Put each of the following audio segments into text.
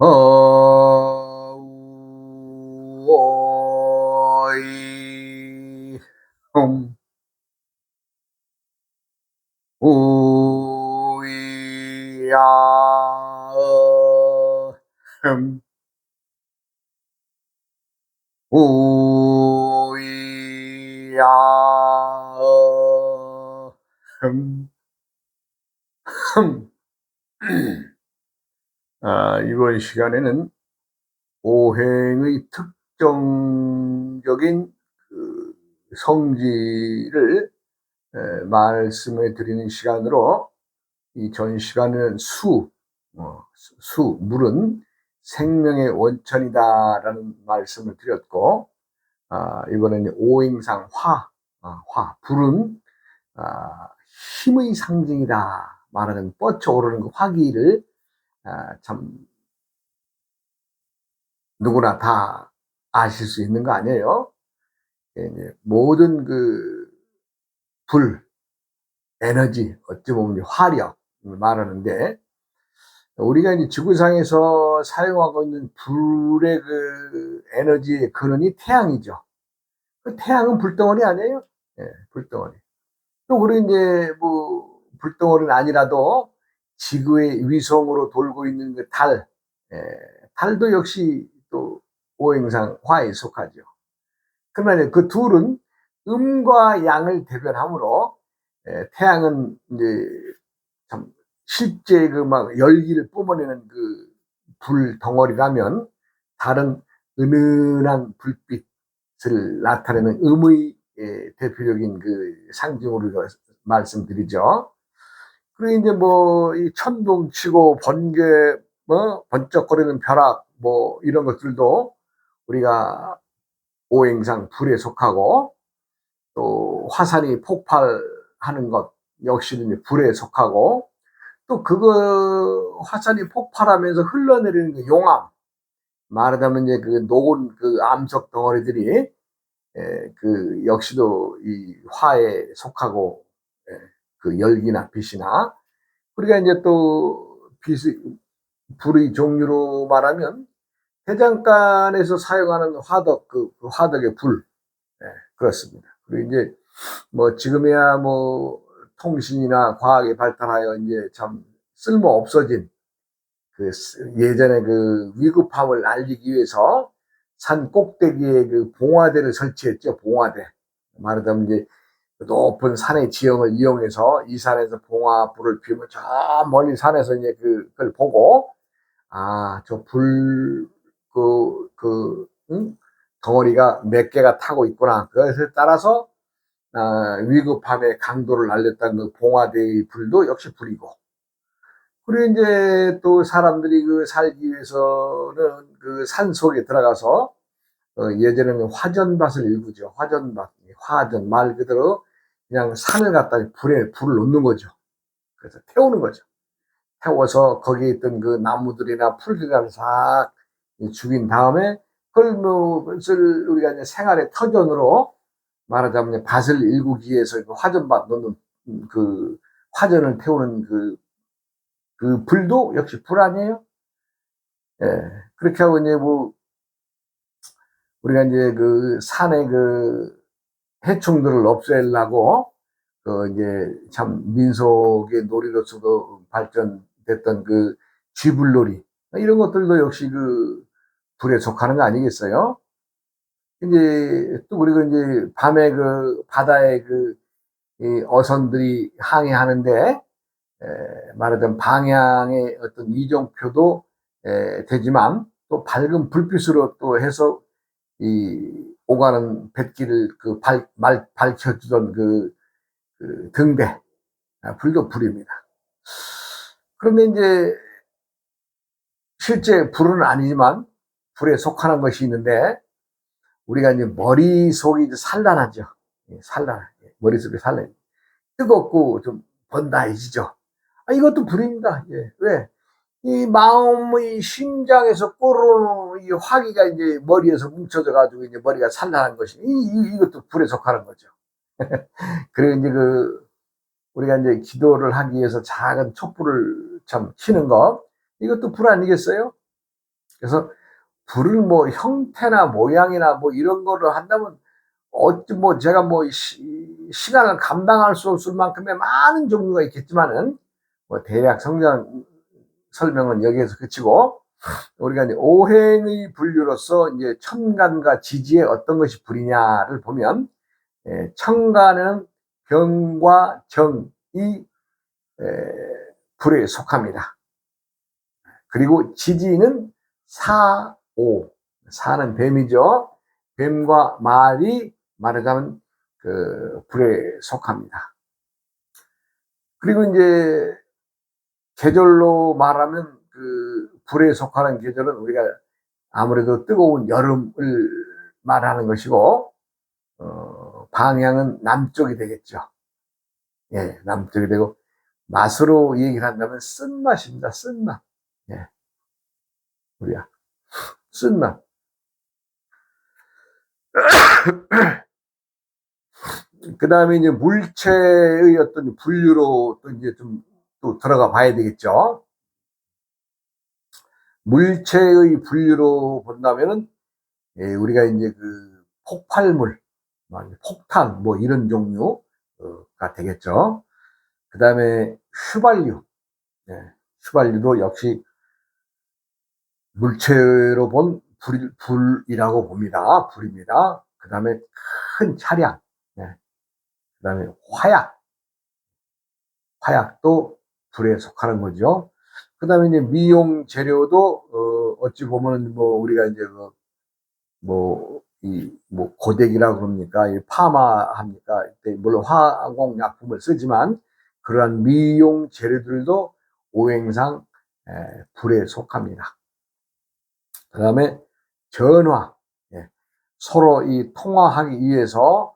어이 우야 흠 우야 흠 흠. 이번 시간에는 오행의 특정적인 그 성질을 말씀해 드리는 시간으로, 이 전 시간에는 물은 생명의 원천이다라는 말씀을 드렸고, 이번에는 오행상 불은 힘의 상징이다 말하는 뻗쳐오르는 그 화기를 참 누구나 다 아실 수 있는 거 아니에요? 예, 이제 모든 그 불, 에너지, 어찌 보면 화력 말하는데, 우리가 이제 지구상에서 사용하고 있는 불의 그 에너지의 근원이 태양이죠. 그 태양은 불덩어리 아니에요? 예, 불덩어리. 또 그리고 이제 뭐 불덩어리는 아니라도 지구의 위성으로 돌고 있는 그 달, 예, 달도 역시 또 오행상 화에 속하죠. 그러나 그 둘은 음과 양을 대변하므로, 태양은 이제 참 실제 그 막 열기를 뿜어내는 그 불 덩어리라면, 달은 은은한 불빛을 나타내는 음의 대표적인 그 상징으로 말씀드리죠. 그리고 이제 뭐 이 천둥치고 번개, 뭐 번쩍거리는 벼락, 뭐 이런 것들도 우리가 오행상 불에 속하고, 또 화산이 폭발하는 것 역시는 불에 속하고, 또 그거 화산이 폭발하면서 흘러내리는 그 용암, 말하자면 이제 그 녹은 그 암석 덩어리들이 그 역시도 이 화에 속하고, 그 열기나 빛이나, 우리가 이제 또 빛의 불의 종류로 말하면 해장간에서 사용하는 화덕, 그 화덕의 불, 그렇습니다. 그리고 이제 뭐 지금이야 뭐 통신이나 과학이 발달하여 이제 참 쓸모 없어진 그 예전에 그 위급함을 알리기 위해서 산 꼭대기에 그 봉화대를 설치했죠. 봉화대. 말하자면 이제 높은 산의 지형을 이용해서 이 산에서 봉화불을 피우면 저 멀리 산에서 이제 그걸 보고, 저 불, 덩어리가 몇 개가 타고 있구나. 그것에 따라서 위급함의 강도를 알렸다는 그 봉화대의 불도 역시 불이고. 그리고 이제 또 사람들이 그 살기 위해서는 그 산 속에 들어가서, 예전에는 화전밭을 일구죠. 화전 말 그대로 그냥 산을 갖다 불을 놓는 거죠. 그래서 태우는 거죠. 태워서 거기에 있던 그 나무들이나 풀들이나 싹 죽인 다음에, 그걸 뭐 그것을 우리가 이제 생활의 터전으로 말하자면 밭을 일구기 위해서 그 화전밭 놓는, 그 화전을 태우는 그 불도 역시 불 아니에요? 예. 그렇게 하고 이제 뭐 우리가 이제 그 산의 그 해충들을 없애려고, 그 이제 참 민속의 놀이로서도 발전됐던 그 쥐불놀이, 이런 것들도 역시 그 불에 속하는 거 아니겠어요? 이제 또 그리고 이제 밤에 그 바다에 그 이 어선들이 항해하는데, 말하자면 방향의 어떤 이정표도 되지만, 또 밝은 불빛으로 또 해서 이 오가는 뱃길을 밝혀주던 그 등대, 불도 불입니다. 그런데 이제 실제 불은 아니지만 불에 속하는 것이 있는데, 우리가 이제 머릿속이 이제 산란하죠. 산란, 머릿속이 산란, 뜨겁고 좀 번다해지죠. 이것도 불입니다. 예. 왜? 이 마음의 심장에서 끓어오는 이 화기가 이제 머리에서 뭉쳐져 가지고 이제 머리가 산란한 것이, 이것도 불에 속하는 거죠. 그리고 이제 우리가 이제 기도를 하기 위해서 작은 촛불을 참 켜는 거, 이것도 불 아니겠어요? 그래서 불을 뭐 형태나 모양이나 뭐 이런 거를 한다면 어찌 뭐 제가 뭐 시간을 감당할 수 없을 만큼의 많은 종류가 있겠지만은 뭐 대략 설명은 여기에서 그치고, 우리가 이제 오행의 분류로서 이제 천간과 지지에 어떤 것이 불이냐를 보면, 천간은 병과 정이 불에 속합니다. 그리고 지지는 사, 오, 사는 뱀이죠. 뱀과 말이 말하자면 그 불에 속합니다. 그리고 이제 계절로 말하면 그 불에 속하는 계절은 우리가 아무래도 뜨거운 여름을 말하는 것이고, 방향은 남쪽이 되겠죠. 예, 남쪽이 되고, 맛으로 얘기를 한다면 쓴맛입니다. 쓴맛. 예, 우리가 쓴맛. 그 다음에 이제 물체의 어떤 분류로 또 이제 좀 또 들어가 봐야 되겠죠. 물체의 분류로 본다면은, 우리가 이제 그 폭발물, 폭탄, 뭐 이런 종류가 되겠죠. 그 다음에 휘발유, 휘발유도 역시 물체로 본 불이라고 봅니다. 불입니다. 그 다음에 큰 차량, 그 다음에 화약도 불에 속하는 거죠. 그 다음에 이제 미용 재료도, 어찌 보면 뭐 우리가 이제 뭐 고데기라고 그럽니까? 파마 합니까? 물론 화공약품을 쓰지만 그러한 미용 재료들도 오행상 불에 속합니다. 그 다음에 전화, 서로 이 통화하기 위해서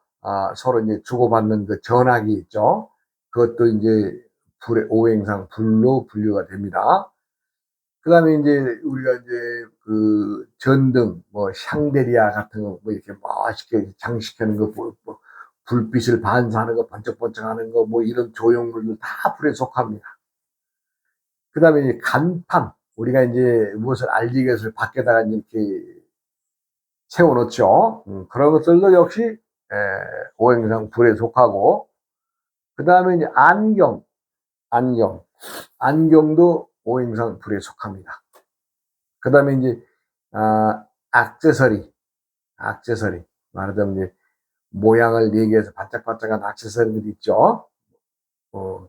서로 이제 주고받는 그 전화기 있죠. 그것도 이제 불의 오행상 불로 분류가 됩니다. 그 다음에 이제 우리가 이제 그 전등, 뭐 샹데리아 같은 거, 뭐 이렇게 멋있게 장식하는 거, 뭐 불빛을 반사하는 거, 번쩍번쩍하는 거, 뭐 이런 조형물들 다 불에 속합니다. 그 다음에 이제 간판, 우리가 이제 무엇을 알리기 위해서 밖에다가 이렇게 세워놓죠. 그런 것들도 역시 오행상 불에 속하고, 그 다음에 이제 안경도 오행상 불에 속합니다. 그 다음에 이제 액세서리 말하자면 이제 모양을 얘기해서 반짝반짝한 액세서리들이 있죠.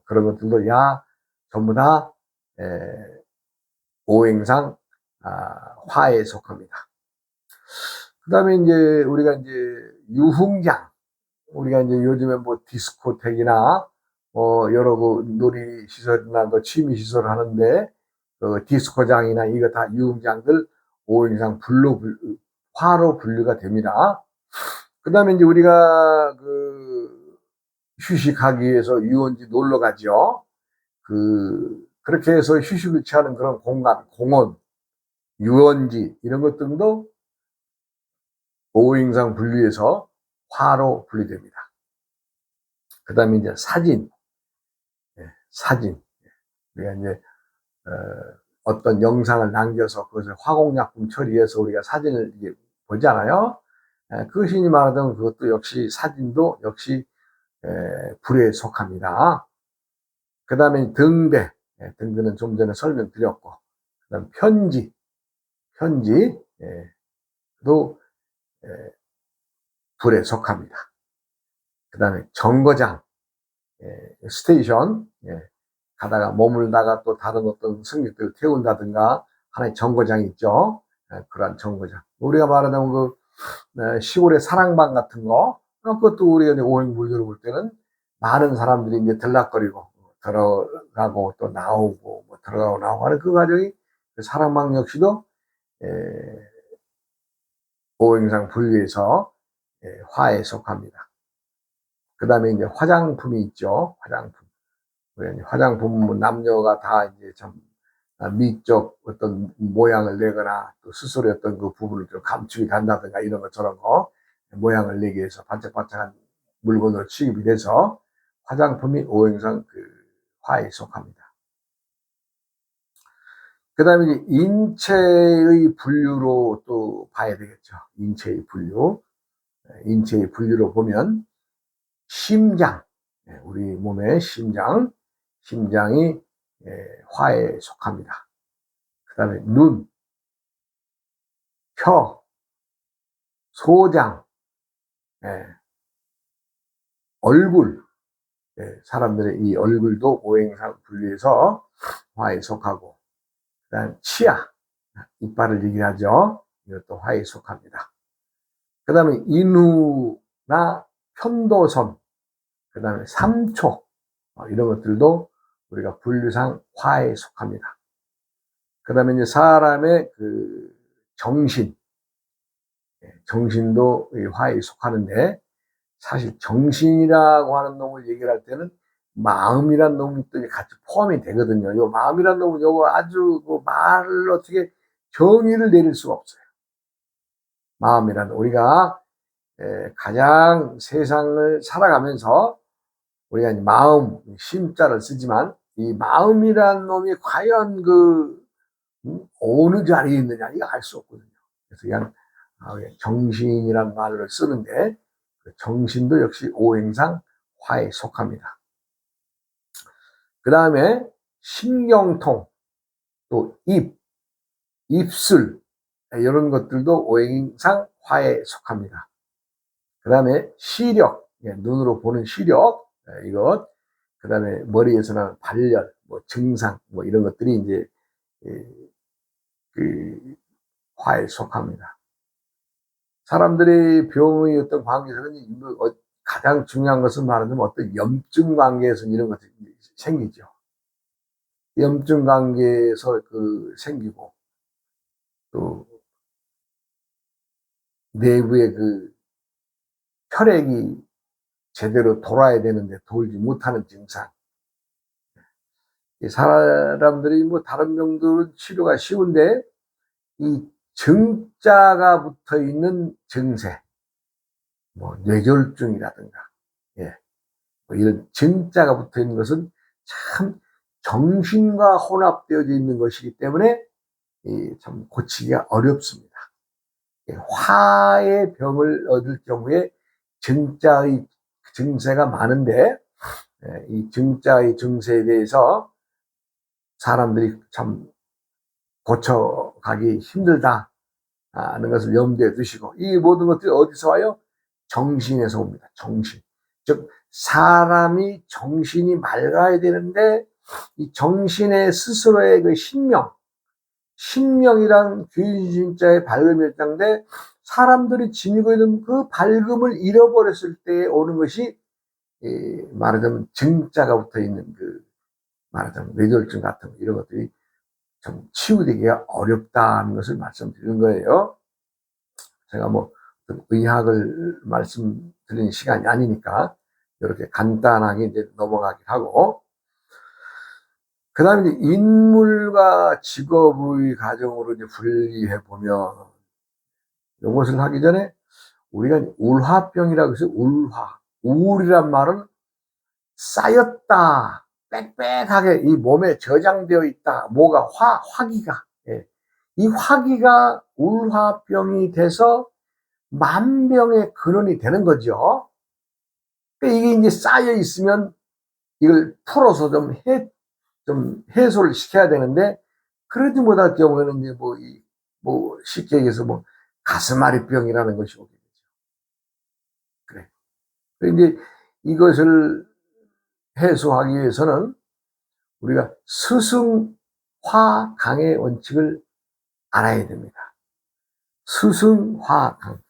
그런 것들도 전부 다 오행상 화에 속합니다. 그 다음에 이제 우리가 이제 유흥장, 우리가 이제 요즘에 뭐 디스코텍이나 여러 그 놀이 시설이나 그 취미 시설 하는데 디스코장이나 이거 다 유흥장들 오행상 화로 분류가 됩니다. 그 다음에 이제 우리가 그 휴식하기 위해서 유원지 놀러 가죠. 그렇게 해서 휴식을 취하는 그런 공원, 유원지 이런 것들도 오행상 분류해서 화로 분류됩니다. 그 다음에 이제 사진. 우리가 이제, 어떤 영상을 남겨서 그것을 화공약품 처리해서 우리가 사진을 보잖아요. 그것이 말하던 그것도 역시 사진도 역시, 불에 속합니다. 그 다음에 등대. 등대는 좀 전에 설명드렸고, 그 다음 편지도, 불에 속합니다. 그 다음에 정거장, 스테이션, 가다가 머물다가 또 다른 어떤 승객들을 태운다든가 하나의 정거장이 있죠. 그러한 정거장. 우리가 말하는 그 시골의 사랑방 같은 거, 그것도 우리가 오행 분류로 볼 때는 많은 사람들이 이제 들락거리고 들어가고 또 나오고 뭐 들어가고 나오고 하는 그 과정이 그 사랑방 역시도 오행상 분류에서 화에 속합니다. 그 다음에 이제 화장품이 있죠. 화장품은 남녀가 다 이제 참 미적 어떤 모양을 내거나 또 스스로의 어떤 그 부분을 좀 감추게 간다든가 이런 것처럼 모양을 내기 위해서 반짝반짝한 물건으로 취급이 돼서 화장품이 오행상 그 화에 속합니다. 그 다음에 이제 인체의 분류로 또 봐야 되겠죠. 인체의 분류. 인체의 분류로 보면 심장, 우리 몸의 심장이 화에 속합니다. 그 다음에 눈, 혀, 소장, 얼굴, 사람들의 이 얼굴도 오행상 분류해서 화에 속하고, 그 다음 치아, 이빨을 얘기하죠. 이것도 화에 속합니다. 그 다음에 인후나 편도선, 그 다음에 삼초, 이런 것들도 우리가 분류상 화에 속합니다. 그 다음에 이제 사람의 그 정신도 화에 속하는데, 사실 정신이라고 하는 놈을 얘기를 할 때는 마음이란 놈이 또 같이 포함이 되거든요. 요 마음이란 놈은 요거 아주 그 말을 어떻게 정의를 내릴 수가 없어요. 마음이란 우리가 가장 세상을 살아가면서 우리가 마음, 심자를 쓰지만 이 마음이란 놈이 과연 어느 자리에 있느냐 이거 알 수 없거든요. 그래서 그냥 정신이란 말을 쓰는데 정신도 역시 오행상 화에 속합니다. 그 다음에 신경통, 또 입술 이런 것들도 오행상 화에 속합니다. 그 다음에 시력, 눈으로 보는 시력 이것, 그 다음에 머리에서 나는 발열, 증상 이런 것들이 이제 그 화에 속합니다. 사람들의 병의 어떤 관계에서는 가장 중요한 것은 말하자면 어떤 염증 관계에서 이런 것들이 생기죠. 염증 관계에서 생기고, 또 내부의 혈액이 제대로 돌아야 되는데 돌지 못하는 증상. 사람들이 다른 병들은 치료가 쉬운데 이 증자가 붙어 있는 증세, 뇌졸중이라든가, 이런 증자가 붙어 있는 것은 참 정신과 혼합되어져 있는 것이기 때문에 참 고치기가 어렵습니다. 화의 병을 얻을 경우에 증자의 증세가 많은데, 이 증자의 증세에 대해서 사람들이 참 고쳐가기 힘들다 하는 것을 염두에 두시고, 이 모든 것들이 어디서 와요? 정신에서 옵니다. 정신. 즉 사람이 정신이 맑아야 되는데 이 정신의 스스로의 신명이란 귀신자의 밝음이 있는데, 사람들이 지니고 있는 그 밝음을 잃어버렸을 때 오는 것이 말하자면 증자가 붙어 있는 말하자면 뇌졸중 같은 이런 것들이 좀 치유되기가 어렵다는 것을 말씀드리는 거예요. 제가 의학을 말씀드리는 시간이 아니니까 이렇게 간단하게 이제 넘어가긴 하고, 그 다음에 이제 인물과 직업의 가정으로 이제 분리해 보면, 이것을 하기 전에 우리가 울화병이라고 해서 우울이란 말은 쌓였다, 빽빽하게 이 몸에 저장되어 있다. 화기가. 이 화기가 울화병이 돼서 만병의 근원이 되는 거죠. 이게 이제 쌓여 있으면 이걸 풀어서 좀 해소를 시켜야 되는데, 그러지 못할 경우에는 이제 쉽게 얘기해서 가슴앓이병이라는 것이 오게 되죠. 그래. 이제 이것을 해소하기 위해서는 우리가 스승화강의 원칙을 알아야 됩니다. 스승화강.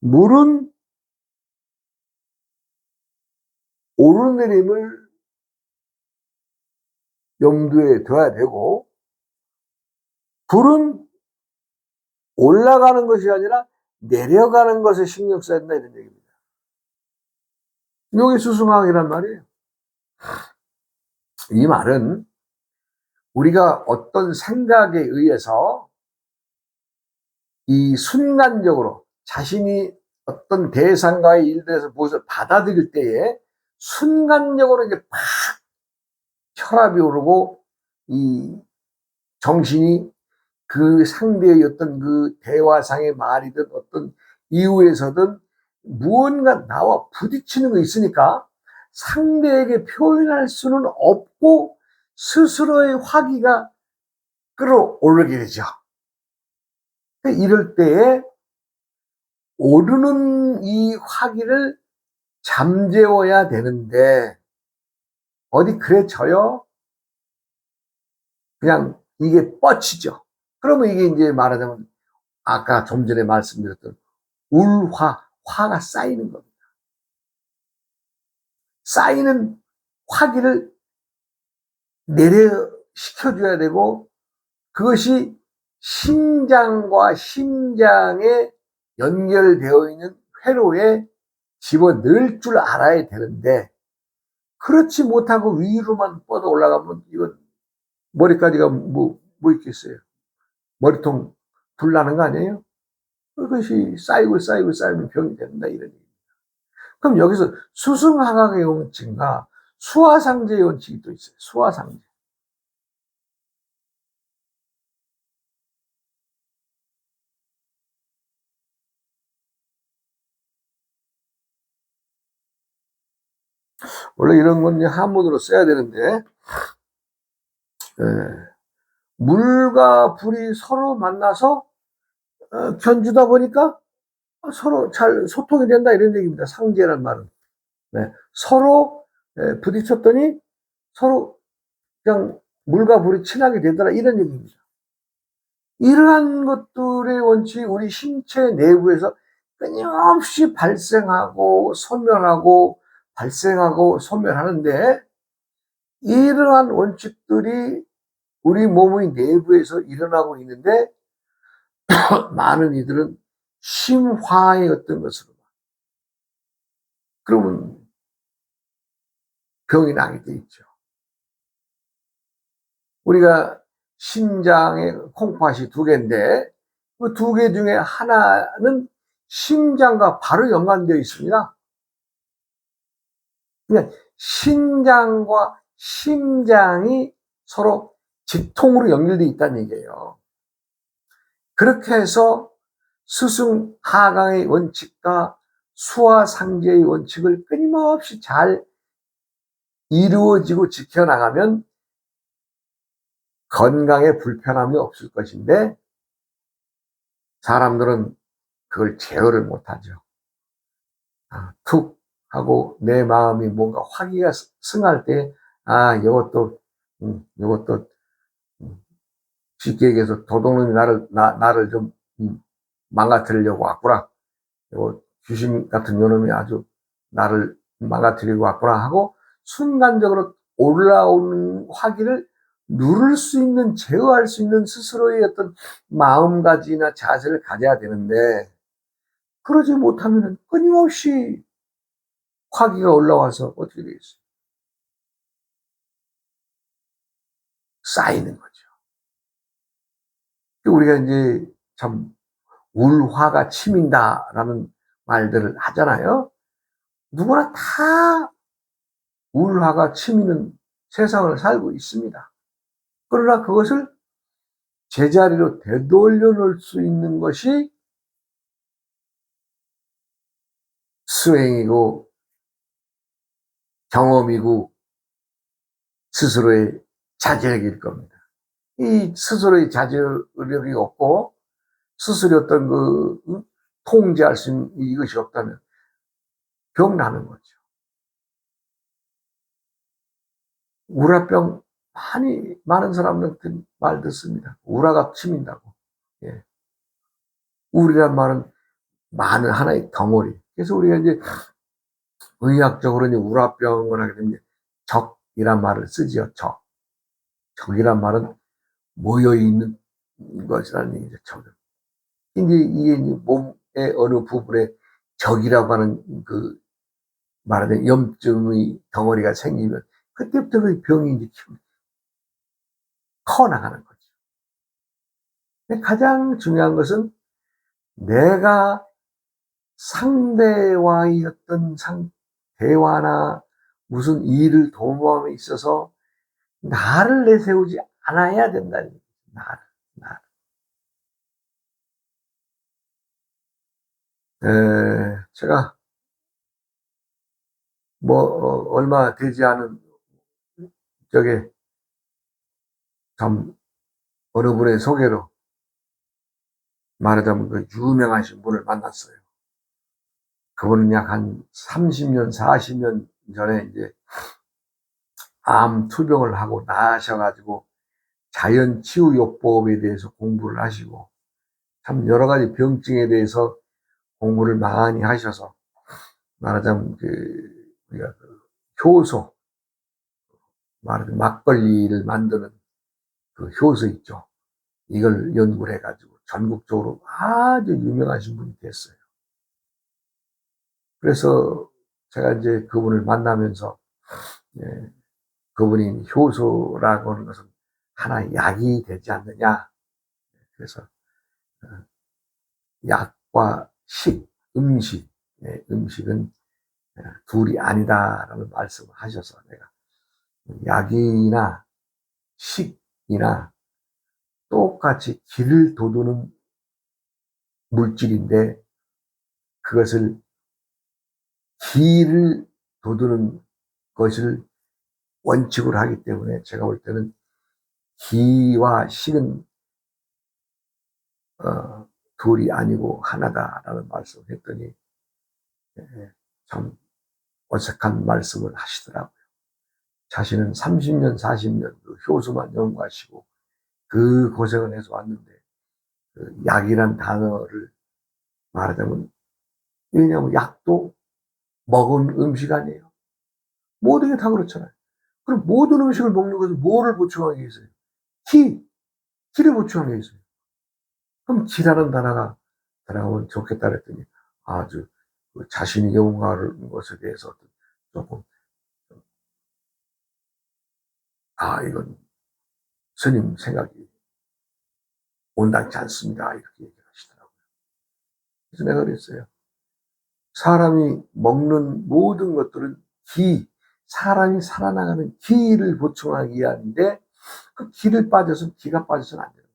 물은 오르내림을 염두에 둬야 되고, 불은 올라가는 것이 아니라 내려가는 것에 신경 써야 된다 이런 얘기입니다. 이게 수승화학이란 말이에요. 이 말은 우리가 어떤 생각에 의해서 이 순간적으로 자신이 어떤 대상과의 일들에서 무엇을 받아들일 때에 순간적으로 이제 팍 혈압이 오르고 이 정신이 그 상대의 어떤 그 대화상의 말이든 어떤 이유에서든 무언가 나와 부딪히는 거 있으니까 상대에게 표현할 수는 없고 스스로의 화기가 끌어오르게 되죠. 이럴 때에 오르는 이 화기를 잠재워야 되는데 어디 그래져요? 그냥 이게 뻗치죠. 그러면 이게 이제 말하자면 아까 좀 전에 말씀드렸던 화가 쌓이는 겁니다. 쌓이는 화기를 내려시켜줘야 되고 그것이 심장과 심장에 연결되어 있는 회로에 집어넣을 줄 알아야 되는데 그렇지 못하고 위로만 뻗어 올라가면 이건 머리까지가 뭐 있겠어요. 머리통 불 나는 거 아니에요? 그것이 쌓이면 병이 된다 이런 얘기. 그럼 여기서 수승하강의 원칙과 수화상제의 원칙이 또 있어요. 수화상제. 원래 이런 건 한문으로 써야 되는데 물과 불이 서로 만나서 견주다 보니까 서로 잘 소통이 된다 이런 얘기입니다. 상제란 말은. 네. 서로 부딪혔더니 서로 그냥 물과 불이 친하게 되더라 이런 얘기입니다. 이러한 것들의 원칙이 우리 신체 내부에서 끊임없이 발생하고 소멸하고 발생하고 소멸하는데 이러한 원칙들이 우리 몸의 내부에서 일어나고 있는데 많은 이들은 심화의 어떤 것으로 그러면 병이 나게 돼 있죠. 우리가 심장에 콩팥이 2개인데 그 2개 중에 하나는 심장과 바로 연관되어 있습니다. 그러니까 심장과 심장이 서로 직통으로 연결되어 있다는 얘기예요. 그렇게 해서 스승하강의 원칙과 수화상제의 원칙을 끊임없이 잘 이루어지고 지켜나가면 건강에 불편함이 없을 것인데 사람들은 그걸 제어를 못하죠. 툭 하고 내 마음이 뭔가 화기가 승할 때 이것도 쉽게 얘기해서 도둑놈이 나를 좀 망가뜨리려고 왔구나. 귀신 같은 요놈이 아주 나를 망가뜨리려고 왔구나 하고 순간적으로 올라오는 화기를 누를 수 있는, 제어할 수 있는 스스로의 어떤 마음가짐이나 자세를 가져야 되는데 그러지 못하면 끊임없이 화기가 올라와서 어떻게 되겠어요? 쌓이는 거죠. 우리가 이제 참 울화가 치민다라는 말들을 하잖아요. 누구나 다 울화가 치미는 세상을 살고 있습니다. 그러나 그것을 제자리로 되돌려 놓을 수 있는 것이 수행이고 경험이고 스스로의 자제력일 겁니다. 이 스스로의 자제력이 없고 스스로 어떤 통제할 수 있는 이것이 없다면 병 나는 거죠. 우라병 많은 사람들 말 듣습니다. 우라가 치민다고. 예. 우리란 말은 많은 하나의 덩어리. 그래서 우리가 이제 의학적으로 이제 우라병을 하게 되면 적이란 말을 쓰지요. 적이란 말은 모여 있는 것이라는 얘기죠. 적. 이제 이게 몸의 어느 부분에 적이라고 하는 말하자면 염증의 덩어리가 생기면 그때부터 그 병이 이제 커 나가는 거죠. 가장 중요한 것은 내가 상대와의 어떤 대화나 무슨 일을 도모함에 있어서 나를 내세우지 않아야 된다는 거죠. 나를. 제가 얼마 되지 않은 저게 참 어느 분의 소개로 말하자면 그 유명하신 분을 만났어요. 그분은 약 한 30년, 40년 전에 이제 암 투병을 하고 나으셔가지고 자연치유요법에 대해서 공부를 하시고 참 여러 가지 병증에 대해서 공부를 많이 하셔서 말하자면 우리가 효소, 말하자면 막걸리를 만드는 그 효소 있죠. 이걸 연구를 해가지고 전국적으로 아주 유명하신 분이 됐어요. 그래서 제가 이제 그분을 만나면서 그분이 효소라고 하는 것은 하나의 약이 되지 않느냐. 그래서 약과 음식, 음식은 둘이 아니다라는 말씀을 하셔서 내가 약이나 식이나 똑같이 기를 돋우는 물질인데 그것을 기를 돋우는 것을 원칙으로 하기 때문에 제가 볼 때는 기와 식은 둘이 아니고 하나다라는 말씀을 했더니 참 어색한 말씀을 하시더라고요. 자신은 30년, 40년 그 효소만 연구하시고 그 고생을 해서 왔는데 그 약이란 단어를 말하자면 왜냐하면 약도 먹은 음식 아니에요. 모든 게 다 그렇잖아요. 그럼 모든 음식을 먹는 것은 뭐를 보충하기 위해서요? 기를 보충하기 위해서요. 그럼 기라는 단어가 들어가면 좋겠다 그랬더니 아주 자신이 연구하는 것에 대해서 조금 이건 스님 생각이 온당치 않습니다. 이렇게 얘기를 하시더라고요. 그래서 내가 그랬어요. 사람이 먹는 모든 것들은 사람이 살아나가는 기를 보충하기 위함인데 그 기를 빠져서 기가 빠져서는 안 되는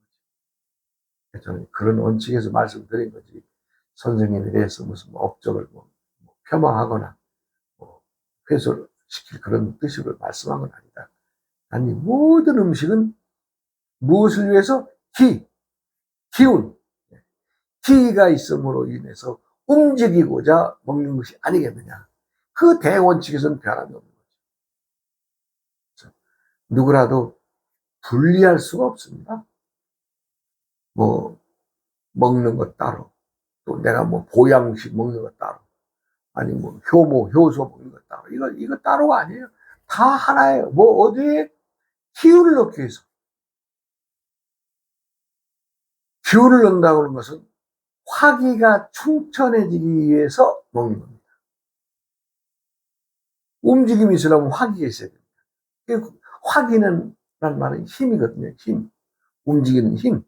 거죠. 저는 그런 원칙에서 말씀드린 거지. 선생님에 대해서 무슨 업적을 폄하하거나 훼손시킬 그런 뜻으로 말씀한 건 아니다. 아니 모든 음식은 무엇을 위해서? 기운, 기가 있음으로 인해서 움직이고자 먹는 것이 아니겠느냐. 그 대원칙에서는 변함이 없는 거죠. 누구라도 분리할 수가 없습니다. 먹는 것 따로, 또 내가 보양식 먹는 것 따로, 아니 효소 먹는 것 따로, 이거 따로가 아니에요. 다 하나예요. 어디에 기운을 넣기 위해서. 기운을 넣는다고 하는 것은 화기가 충천해지기 위해서 먹는 겁니다. 움직임이 있으려면 화기가 있어야 됩니다. 화기는 라는 말은 힘이거든요. 힘. 움직이는 힘.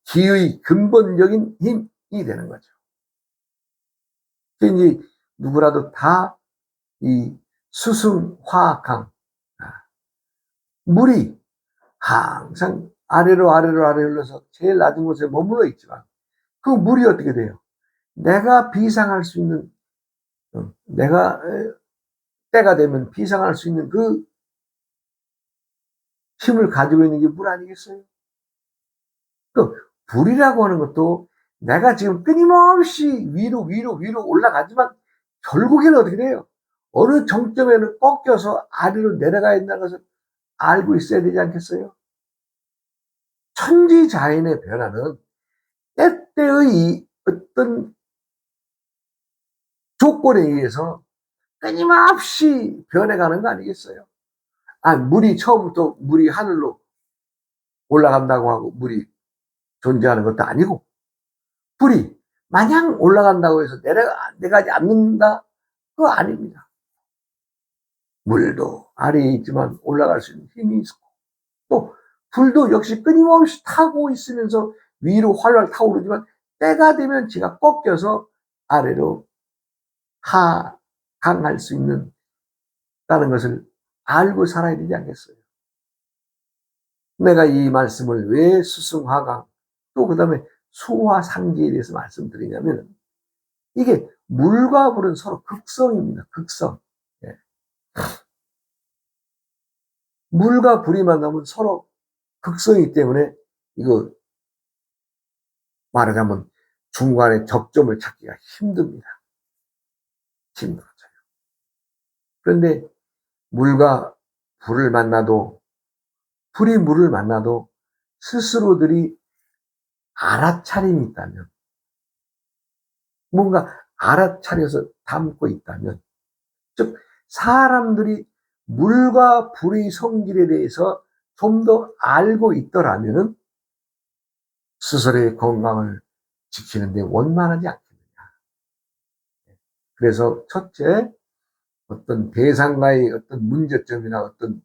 기의 근본적인 힘이 되는 거죠. 이제 누구라도 다 이 수승화강, 물이 항상 아래로 흘러서 제일 낮은 곳에 머물러 있지만 그 물이 어떻게 돼요? 내가 비상할 수 있는, 내가 때가 되면 비상할 수 있는 그 힘을 가지고 있는 게 물 아니겠어요? 그 불이라고 하는 것도 내가 지금 끊임없이 위로 올라가지만 결국에는 어떻게 돼요? 어느 정점에는 꺾여서 아래로 내려가야 된다는 것을 알고 있어야 되지 않겠어요? 천지자연의 변화는 때때의 어떤 조건에 의해서 끊임없이 변해가는 거 아니겠어요? 물이 처음부터 물이 하늘로 올라간다고 하고 물이 존재하는 것도 아니고 불이 마냥 올라간다고 해서 내려가지 않는다? 그거 아닙니다. 물도 아래에 있지만 올라갈 수 있는 힘이 있고 또 불도 역시 끊임없이 타고 있으면서 위로 활활 타오르지만 때가 되면 지가 꺾여서 아래로 하강할 수 있는 다는 것을 알고 살아야 되지 않겠어요? 내가 이 말씀을 왜 수승화강 또 그다음에 수화상제에 대해서 말씀드리냐면 이게 물과 불은 서로 극성입니다. 극성. 예. 물과 불이 만나면 서로 극성이기 때문에 이거 말하자면 중간에 접점을 찾기가 힘듭니다. 힘들어져요. 그런데 물과 불을 만나도 불이 물을 만나도 스스로들이 알아차림이 있다면 뭔가 알아차려서 담고 있다면 즉 사람들이 물과 불의 성질에 대해서 좀 더 알고 있더라면은 스스로의 건강을 지키는 데 원만하지 않겠느냐. 그래서 첫째, 어떤 대상과의 어떤 문제점이나 어떤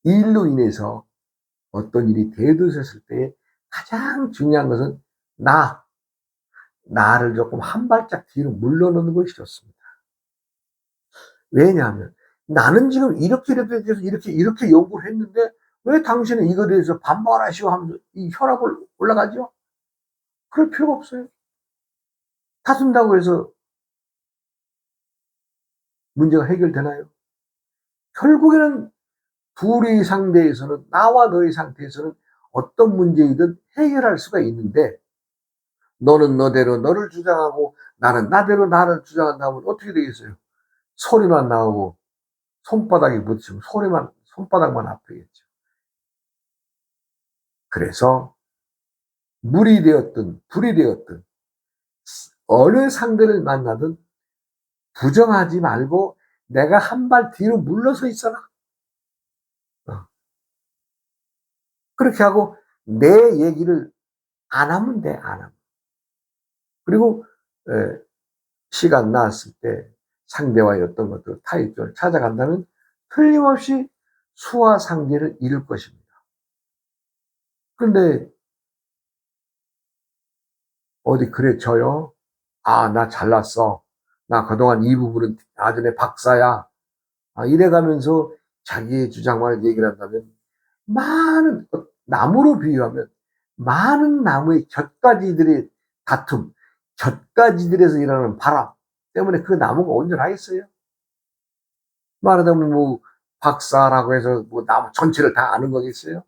일로 인해서 어떤 일이 대두됐을 때 가장 중요한 것은 나를 조금 한 발짝 뒤로 물러놓는 것이 좋습니다. 왜냐하면 나는 지금 이렇게 연구를 했는데 왜 당신은 이거에 대해서 반발하시고 하면서 이 혈압을 올라가죠? 그럴 필요가 없어요. 다툰다고 해서 문제가 해결되나요? 결국에는 둘의 상대에서는 나와 너의 상태에서는 어떤 문제이든 해결할 수가 있는데 너는 너대로 너를 주장하고 나는 나대로 나를 주장한다면 어떻게 되겠어요? 소리만 나오고 손바닥이 부딪히면 손바닥만 아프겠죠. 그래서 물이 되었든 불이 되었든 어느 상대를 만나든 부정하지 말고 내가 한 발 뒤로 물러서 있어라. 그렇게 하고 내 얘기를 안 하면 돼, 안 하면. 그리고 시간 나왔을 때 상대와의 어떤 것들 타협점을 찾아간다면 틀림없이 수화상제를 이룰 것입니다. 그런데 어디 그래 져요? 아, 나 잘났어. 나 그동안 이 부분은 나중에 박사야. 이래가면서 자기의 주장만 얘기를 한다면 많은 나무로 비유하면 많은 나무의 곁가지들의 다툼, 곁가지들에서 일어나는 바람 때문에 그 나무가 온전하겠어요? 말하자면 뭐 박사라고 해서 뭐 나무 전체를 다 아는 거겠어요?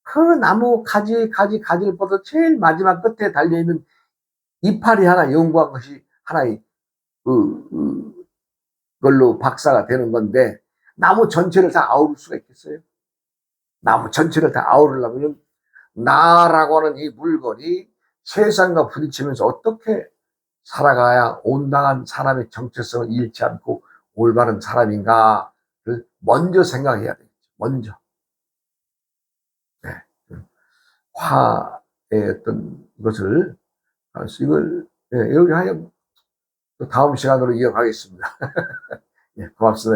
그 나무 가지를 뻗어 제일 마지막 끝에 달려있는 이파리 하나 연구한 것이 하나의 그걸로 박사가 되는 건데 나무 전체를 다 아우를 수가 있겠어요? 나무 전체를 다 아우르려면 나라고 하는 이 물건이 세상과 부딪히면서 어떻게 살아가야 온당한 사람의 정체성을 잃지 않고 올바른 사람인가를 먼저 생각해야 되겠죠. 먼저. 네. 화의 어떤 것을, 이걸, 네, 여기 하여 다음 시간으로 이어가겠습니다. 네, 고맙습니다.